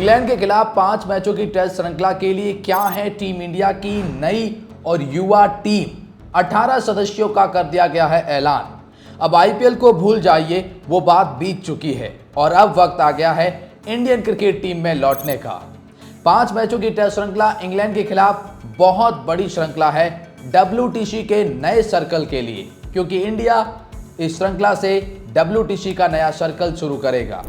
England के खिलाफ 5 मैचों की टेस्ट श्रृंखला के लिए क्या है टीम इंडिया की नई और युवा टीम। 18 सदस्यों का कर दिया गया है ऐलान। अब आईपीएल को भूल जाइए, वो बात बीत चुकी है और अब वक्त आ गया है इंडियन क्रिकेट टीम में लौटने का। 5 मैचों की टेस्ट श्रृंखला इंग्लैंड के खिलाफ बहुत बड़ी श्रृंखला है WTC के नए सर्कल के लिए, क्योंकि इंडिया इस श्रृंखला से WTC का नया सर्कल शुरू करेगा।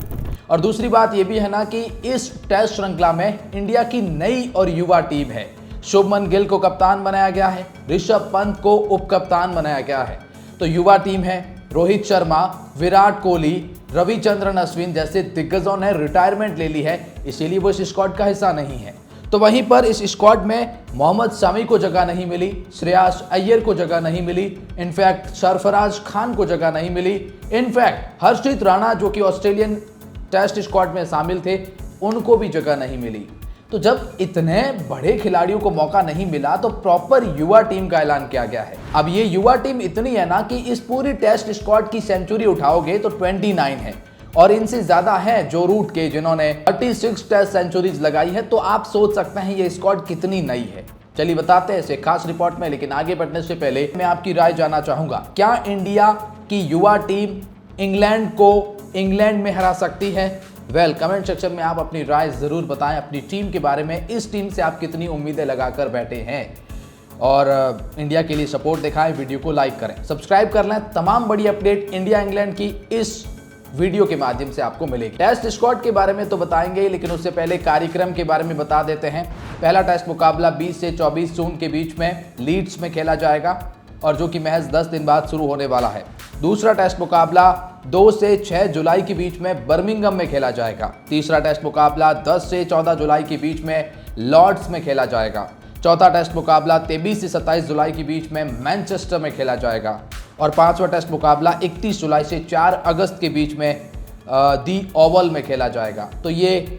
और दूसरी बात यह भी है ना कि इस टेस्ट श्रृंखला में इंडिया की नई और युवा टीम है। शुभमन गिल को कप्तान बनाया गया है, ऋषभ पंत को उप कप्तान बनाया गया है। तो युवा टीम है, रोहित शर्मा, विराट कोहली, रविचंद्रन अश्विन जैसे दिग्गजों ने रिटायरमेंट ले ली है, इसीलिए वो इस स्क्वाड का हिस्सा नहीं है। तो वहीं पर इस स्क्वाड में मोहम्मद शमी को जगह नहीं मिली, श्रेयस अय्यर को जगह नहीं मिली, इनफैक्ट सरफराज खान को जगह नहीं मिली, इनफैक्ट हर्षदीप राणा जो कि ऑस्ट्रेलियन टेस्ट स्क्वाड में शामिल थे, उनको भी जगह नहीं मिली। तो जब इतने बड़े खिलाड़ियों को मौका नहीं मिला तो प्रॉपर युवा टीम का ऐलान किया गया है। अब ये युवा टीम इतनी है ना कि इस पूरी टेस्ट स्क्वाड की सेंचुरी उठाओगे तो 29 है, और इनसे ज्यादा है जो रूट के जिन्होंने 36 टेस्ट सेंचुरीज लगाई है। तो आप सोच सकते हैं ये स्क्वाड कितनी नई है। चलिए बताते हैं इसे खास रिपोर्ट में, लेकिन आगे बढ़ने से पहले मैं आपकी राय जानना चाहूंगा, क्या इंडिया की युवा टीम इंग्लैंड को इंग्लैंड में हरा सकती है? कमेंट सेक्शन में आप अपनी राय जरूर बताएं अपनी टीम के बारे में। इस टीम से आप कितनी उम्मीदें लगाकर बैठे हैं, और इंडिया के लिए सपोर्ट दिखाएं, वीडियो को लाइक करें, सब्सक्राइब कर लें। तमाम बड़ी अपडेट इंडिया इंग्लैंड की इस वीडियो के माध्यम से आपको मिलेगी। टेस्ट स्क्वाड के बारे में तो बताएंगे, लेकिन उससे पहले कार्यक्रम के बारे में बता देते हैं। पहला टेस्ट मुकाबला 20 से 24 जून के बीच में लीड्स में खेला जाएगा, और जो कि महज 10 दिन बाद शुरू होने वाला है। दूसरा टेस्ट मुकाबला 2 से 6 जुलाई के बीच में बर्मिंघम में खेला जाएगा। तीसरा टेस्ट मुकाबला 10 से 14 जुलाई के बीच में लॉर्ड्स में खेला जाएगा। चौथा टेस्ट मुकाबला 23 से 27 जुलाई के बीच में मैनचेस्टर में खेला जाएगा। और पांचवा टेस्ट मुकाबला 31 जुलाई से 4 अगस्त के बीच में दी ओवल में खेला जाएगा। तो ये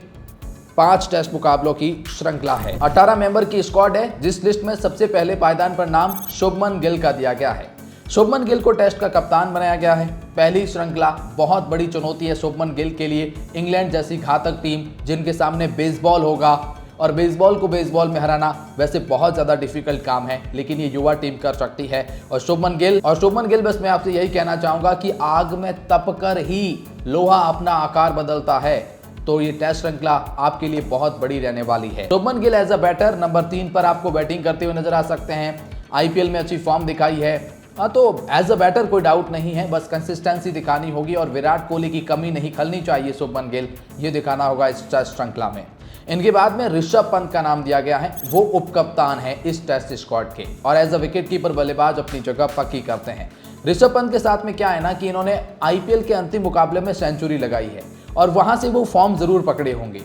5 टेस्ट मुकाबलों की श्रृंखला है। 18 मेंबर की स्क्वाड है, जिस लिस्ट में सबसे पहले पायदान पर नाम शुभमन गिल का दिया गया है। शुभमन गिल को टेस्ट का कप्तान बनाया गया है। पहली श्रृंखला बहुत बड़ी चुनौती है शुभमन गिल के लिए। इंग्लैंड जैसी घातक टीम जिनके सामने बेसबॉल होगा, और बेसबॉल को बेसबॉल में हराना वैसे बहुत ज़्यादा डिफिकल्ट काम है, लेकिन ये युवा टीम कर सकती है। और शुभमन गिल बस मैं आपसे यही कहना चाहूँगा कि आग में तपकर ही लोहा अपना आकार बदलता है। तो ये टेस्ट श्रृंखला आपके लिए बहुत बड़ी रहने वाली है। Shubman Gill as a batter number 3 पर आपको बैटिंग करते हुए नजर आ सकते हैं। आईपीएल में अच्छी फॉर्म दिखाई है, तो एज अ बैटर कोई डाउट नहीं है, बस कंसिस्टेंसी दिखानी होगी और विराट कोहली की कमी नहीं खलनी चाहिए शुभमन गिल, ये दिखाना होगा इस टेस्ट श्रृंखला में। इनके बाद में ऋषभ पंत का नाम दिया गया है, वो उप कप्तान है इस टेस्ट स्क्वाड के, और एज अ विकेट कीपर बल्लेबाज अपनी जगह पक्की करते हैं। ऋषभ पंत के साथ में क्या है ना कि इन्होंने आईपीएल के अंतिम मुकाबले में सेंचुरी लगाई है, और वहां से वो फॉर्म जरूर पकड़े होंगे।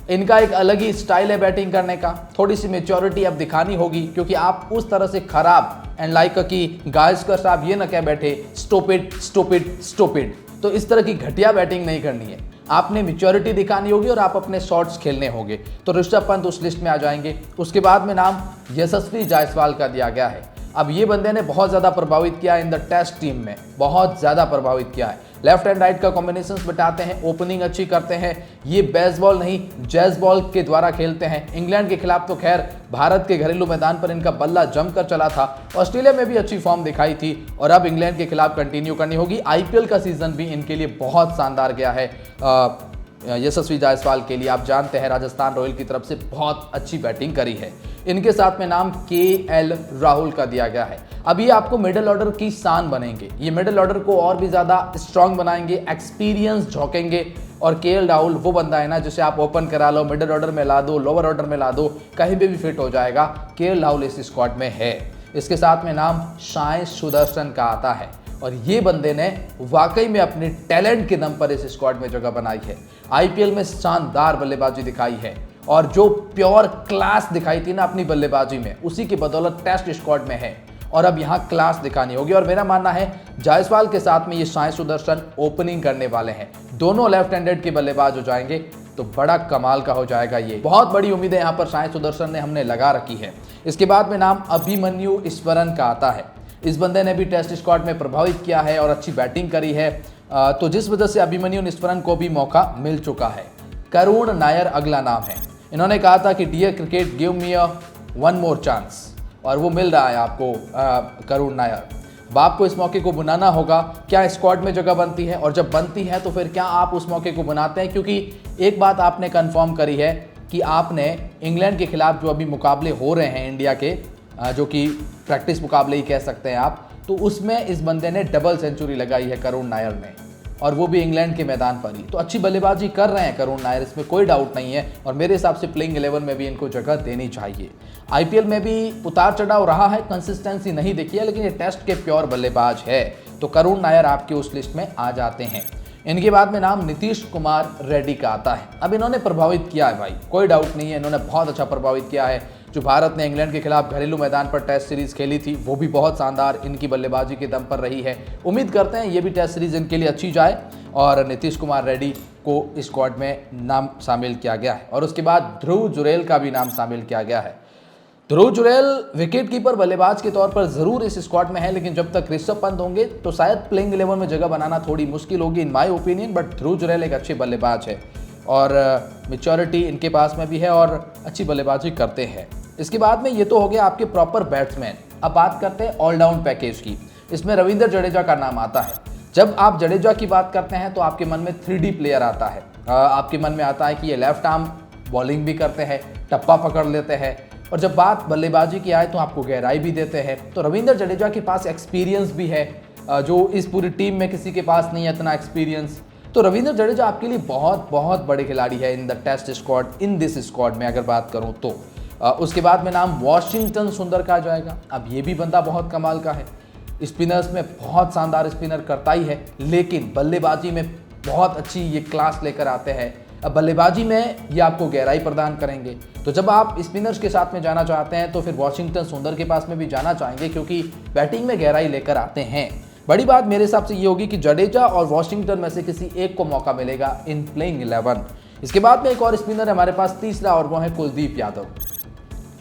इनका एक अलग ही स्टाइल है बैटिंग करने का, थोड़ी सी मेच्योरिटी अब दिखानी होगी, क्योंकि आप उस तरह से खराब एंड लाइक कि गायस्कर साहब ये ना कह बैठे स्टॉपिड स्टॉपिड स्टॉपिड, तो इस तरह की घटिया बैटिंग नहीं करनी है। आपने मैच्योरिटी दिखानी होगी और आप अपने शॉट्स खेलने होंगे। तो ऋषभ पंत उस लिस्ट में आ जाएंगे। उसके बाद में नाम यशस्वी जायसवाल का दिया गया है। अब ये बंदे ने बहुत ज़्यादा प्रभावित किया इन द टेस्ट टीम में, बहुत ज़्यादा प्रभावित किया है। लेफ्ट एंड राइट का कॉम्बिनेशन बिठाते हैं, ओपनिंग अच्छी करते हैं। ये बेसबॉल नहीं जैज बॉल के द्वारा खेलते हैं। इंग्लैंड के खिलाफ तो खैर भारत के घरेलू मैदान पर इनका बल्ला जमकर चला था, ऑस्ट्रेलिया में भी अच्छी फॉर्म दिखाई थी, और अब इंग्लैंड के खिलाफ कंटिन्यू करनी होगी। आईपीएल का सीजन भी इनके लिए बहुत शानदार गया है यशस्वी जायसवाल के लिए। आप जानते हैं राजस्थान रॉयल की तरफ से बहुत अच्छी बैटिंग करी है। इनके साथ में नाम KL राहुल का दिया गया है। अब ये आपको मिडिल ऑर्डर की शान बनेंगे, ये मिडिल ऑर्डर को और भी ज़्यादा स्ट्रांग बनाएंगे, एक्सपीरियंस झोंकेंगे। और KL राहुल वो बंदा है ना जिसे आप ओपन करा लो, मिडिल ऑर्डर में ला दो, लोअर ऑर्डर में ला दो, कहीं पे भी फिट हो जाएगा। KL राहुल इस स्क्वाड में है। इसके साथ में नाम साई सुदर्शन का आता है, और ये बंदे ने वाकई में अपने टैलेंट के दम पर इस स्क्वाड में जगह बनाई है। आईपीएल में शानदार बल्लेबाजी दिखाई है, और जो प्योर क्लास दिखाई थी ना अपनी बल्लेबाजी में, उसी की बदौलत टेस्ट स्क्वाड में है, और अब यहाँ क्लास दिखानी होगी। और मेरा मानना है जायसवाल के साथ में ये साई सुदर्शन ओपनिंग करने वाले हैं। दोनों लेफ्ट हैंडेड के बल्लेबाज हो जाएंगे, तो बड़ा कमाल का हो जाएगा। ये बहुत बड़ी उम्मीदें यहाँ पर साई सुदर्शन ने हमने लगा रखी है। इसके बाद में नाम अभिमन्यु ईश्वरन का आता है। इस बंदे ने भी टेस्ट स्क्वाड में प्रभावित किया है और अच्छी बैटिंग करी है, तो जिस वजह से अभिमन्यु ईश्वरन को भी मौका मिल चुका है। करुण नायर अगला नाम है। इन्होंने कहा था कि dear cricket give me a one more chance, और वो मिल रहा है आपको करुण नायर। अब आपको इस मौके को बनाना होगा। क्या स्क्वाड में जगह बनती है, और जब बनती है तो फिर क्या आप उस मौके को बनाते हैं? क्योंकि एक बात आपने कंफर्म करी है कि आपने इंग्लैंड के खिलाफ जो अभी मुकाबले हो रहे हैं इंडिया के, जो कि प्रैक्टिस मुकाबले ही कह सकते हैं आप, तो उसमें इस बंदे ने डबल सेंचुरी लगाई है करुण नायर ने, और वो भी इंग्लैंड के मैदान पर ही। तो अच्छी बल्लेबाजी कर रहे हैं करुण नायर, इसमें कोई डाउट नहीं है, और मेरे हिसाब से प्लेइंग 11 में भी इनको जगह देनी चाहिए। आईपीएल में भी उतार चढ़ाव रहा है, कंसिस्टेंसी नहीं देखी है, लेकिन ये टेस्ट के प्योर बल्लेबाज है, तो करुण नायर आपके उस लिस्ट में आ जाते हैं। इनके बाद में नाम नीतीश कुमार रेड्डी का आता है। अब इन्होंने प्रभावित किया है भाई, कोई डाउट नहीं है, इन्होंने बहुत अच्छा प्रभावित किया है। जो भारत ने इंग्लैंड के खिलाफ घरेलू मैदान पर टेस्ट सीरीज खेली थी, वो भी बहुत शानदार इनकी बल्लेबाजी के दम पर रही है। उम्मीद करते हैं ये भी टेस्ट सीरीज इनके लिए अच्छी जाए, और नीतीश कुमार रेड्डी को स्क्वाड में नाम शामिल किया गया है। और उसके बाद ध्रुव जुरैल का भी नाम शामिल किया गया है। ध्रुव जुरैल विकेट कीपर बल्लेबाज के तौर पर जरूर इस स्क्वाड में है, लेकिन जब तक ऋषभ पंत होंगे तो शायद प्लेइंग 11 में जगह बनाना थोड़ी मुश्किल होगी इन माय ओपिनियन। बट ध्रुव जुरैल एक अच्छे बल्लेबाज है, और मैच्योरिटी इनके पास में भी है, और अच्छी बल्लेबाजी करते हैं। इसके बाद में ये तो हो गया आपके प्रॉपर बैट्समैन। अब बात करते हैं ऑलराउंड पैकेज की। इसमें रविंद्र जडेजा का नाम आता है। जब आप जडेजा की बात करते हैं तो आपके मन में 3D प्लेयर आता है। आपके मन में आता है कि ये लेफ्ट आर्म बॉलिंग भी करते हैं, टप्पा पकड़ लेते हैं, और जब बात बल्लेबाजी की आए तो आपको गहराई भी देते हैं। तो रविंद्र जडेजा के पास एक्सपीरियंस भी है, जो इस पूरी टीम में किसी के पास नहीं है इतना एक्सपीरियंस। तो रविंद्र जडेजा आपके लिए बहुत बहुत बड़े खिलाड़ी है in the test squad, in this squad में अगर बात करूं तो। उसके बाद में नाम वाशिंगटन सुंदर का जाएगा। अब ये भी बंदा बहुत कमाल का है, स्पिनर्स में बहुत शानदार स्पिनर करता ही है, लेकिन बल्लेबाजी में बहुत अच्छी ये क्लास लेकर आते हैं। अब बल्लेबाजी में ये आपको गहराई प्रदान करेंगे। तो जब आप स्पिनर्स के साथ में जाना चाहते हैं तो फिर वाशिंगटन सुंदर के पास में भी जाना चाहेंगे, क्योंकि बैटिंग में गहराई लेकर आते हैं। बड़ी बात मेरे हिसाब से ये होगी कि जडेजा और वाशिंगटन में से किसी एक को मौका मिलेगा इन प्लेइंग 11। इसके बाद में एक और स्पिनर है हमारे पास तीसरा, और वो है कुलदीप यादव,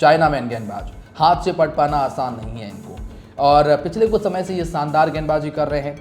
चाइना मैन गेंदबाज। हाथ से पट पाना आसान नहीं है इनको, और पिछले कुछ समय से ये शानदार गेंदबाजी कर रहे हैं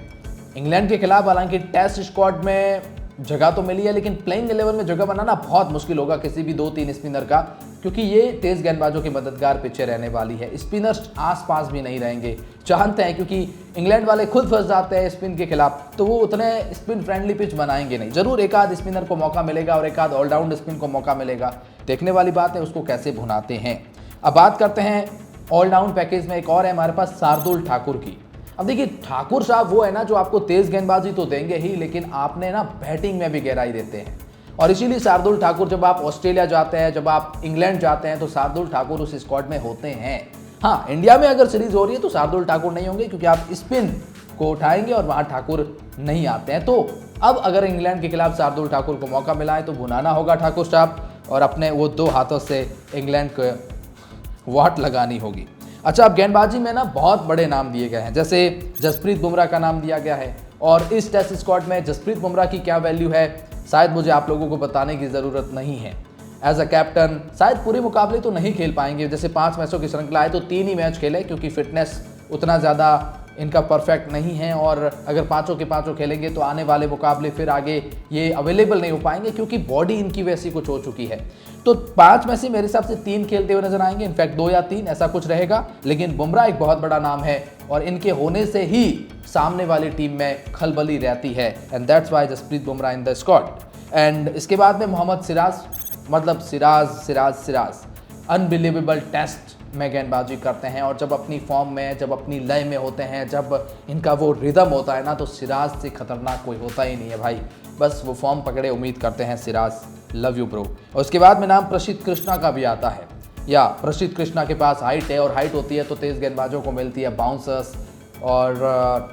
इंग्लैंड के खिलाफ। हालांकि टेस्ट स्क्वाड में जगह तो मिली है, लेकिन प्लेइंग 11 में जगह बनाना बहुत मुश्किल होगा किसी भी 2-3 स्पिनर का, क्योंकि ये तेज गेंदबाजों की मददगार पिचें रहने वाली है। स्पिनर्स आसपास भी नहीं रहेंगे, जानते हैं, क्योंकि इंग्लैंड वाले खुद फंस जाते हैं स्पिन के खिलाफ, तो वो उतने स्पिन फ्रेंडली पिच बनाएंगे नहीं। जरूर एक आध स्पिनर को मौका मिलेगा और एक आध ऑलराउंड स्पिन को मौका मिलेगा। देखने वाली बात है उसको कैसे भुनाते हैं। अब बात करते हैं ऑलराउंड पैकेज में, एक और है हमारे पास शार्दुल ठाकुर की। अब देखिए, ठाकुर साहब वो है ना जो आपको तेज गेंदबाजी तो देंगे ही, लेकिन आपने ना बैटिंग में भी गहराई देते हैं, और इसीलिए शार्दुल ठाकुर जब आप ऑस्ट्रेलिया जाते हैं, जब आप इंग्लैंड जाते हैं, तो शार्दुल ठाकुर उस स्क्वाड में होते हैं। हाँ, इंडिया में अगर सीरीज हो रही है तो शार्दुल ठाकुर नहीं होंगे, क्योंकि आप स्पिन को उठाएंगे और वहाँ ठाकुर नहीं आते हैं। तो अब अगर इंग्लैंड के खिलाफ शार्दुल ठाकुर को मौका मिला है तो भुनाना होगा ठाकुर साहब, और अपने वो 2 हाथों से इंग्लैंड को वाट लगानी होगी। अच्छा, अब गेंदबाजी में ना बहुत बड़े नाम दिए गए हैं, जैसे जसप्रीत बुमराह का नाम दिया गया है, और इस टेस्ट स्क्वाड में जसप्रीत बुमराह की क्या वैल्यू है शायद मुझे आप लोगों को बताने की ज़रूरत नहीं है। एज अ कैप्टन शायद पूरे मुकाबले तो नहीं खेल पाएंगे, जैसे 5 मैचों की श्रृंखला है तो 3 ही मैच खेले, क्योंकि फिटनेस उतना ज़्यादा इनका परफेक्ट नहीं है, और अगर 5 के 5 खेलेंगे तो आने वाले मुकाबले फिर आगे ये अवेलेबल नहीं हो पाएंगे, क्योंकि बॉडी इनकी वैसी कुछ हो चुकी है। तो 5 में से मेरे हिसाब से 3 खेलते हुए नजर आएंगे, इनफैक्ट 2 या 3 ऐसा कुछ रहेगा, लेकिन बुमराह एक बहुत बड़ा नाम है, और इनके होने से ही सामने वाली टीम में खलबली रहती है, and that's why Jasprit Bumrah in the squad. And इसके बाद में मोहम्मद सिराज, मतलब सिराज अनबिलीवेबल टेस्ट में गेंदबाजी करते हैं, और जब अपनी फॉर्म में, जब अपनी लय में होते हैं, जब इनका वो रिदम होता है ना, तो सिराज से खतरनाक कोई होता ही नहीं है भाई। बस वो फॉर्म पकड़े, उम्मीद करते हैं सिराज, लव यू ब्रो। और उसके बाद में नाम प्रसिद्ध कृष्णा का भी आता है। या प्रसिद्ध कृष्णा के पास हाइट है, और हाइट होती है तो तेज़ गेंदबाजों को मिलती है बाउंसर्स, और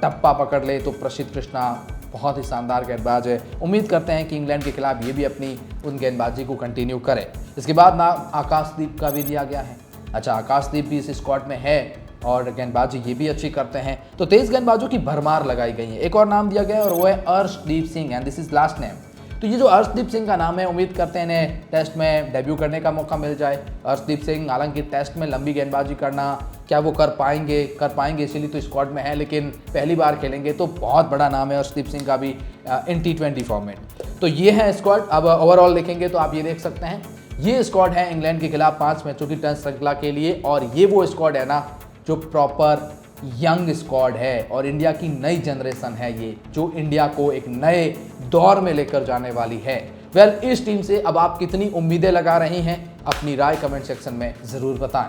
टप्पा पकड़ ले तो प्रसिद्ध कृष्णा बहुत ही शानदार गेंदबाज है। उम्मीद करते हैं कि इंग्लैंड के खिलाफ ये भी अपनी उन गेंदबाजी को कंटिन्यू करे। इसके बाद नाम आकाशदीप का भी दिया गया है। अच्छा, आकाशदीप भी इस स्क्वाड में है, और गेंदबाजी ये भी अच्छी करते हैं, तो तेज गेंदबाजों की भरमार लगाई गई है। एक और नाम दिया गया है, और वो है Arshdeep Singh, and this is last name. तो ये जो अर्शदीप सिंह का नाम है, उम्मीद करते हैं इन्हें टेस्ट में डेब्यू करने का मौका मिल जाए। अर्शदीप सिंह हालांकि टेस्ट में लंबी गेंदबाजी करना क्या वो कर पाएंगे इसीलिए तो स्क्वाड में है, लेकिन पहली बार खेलेंगे तो बहुत बड़ा नाम है अर्शदीप सिंह का भी इन T20 फॉर्मेट। तो ये है स्क्वाड। अब ओवरऑल देखेंगे तो आप ये देख सकते हैं, ये स्क्वाड है इंग्लैंड के खिलाफ 5 मैचों की टेस्ट श्रृंखला के लिए, और ये वो स्क्वाड है ना जो प्रॉपर यंग स्क्वाड है और इंडिया की नई जनरेशन है ये, जो इंडिया को एक नए दौर में लेकर जाने वाली है। वेल, इस टीम से अब आप कितनी उम्मीदें लगा रही हैं, अपनी राय कमेंट सेक्शन में ज़रूर बताएं।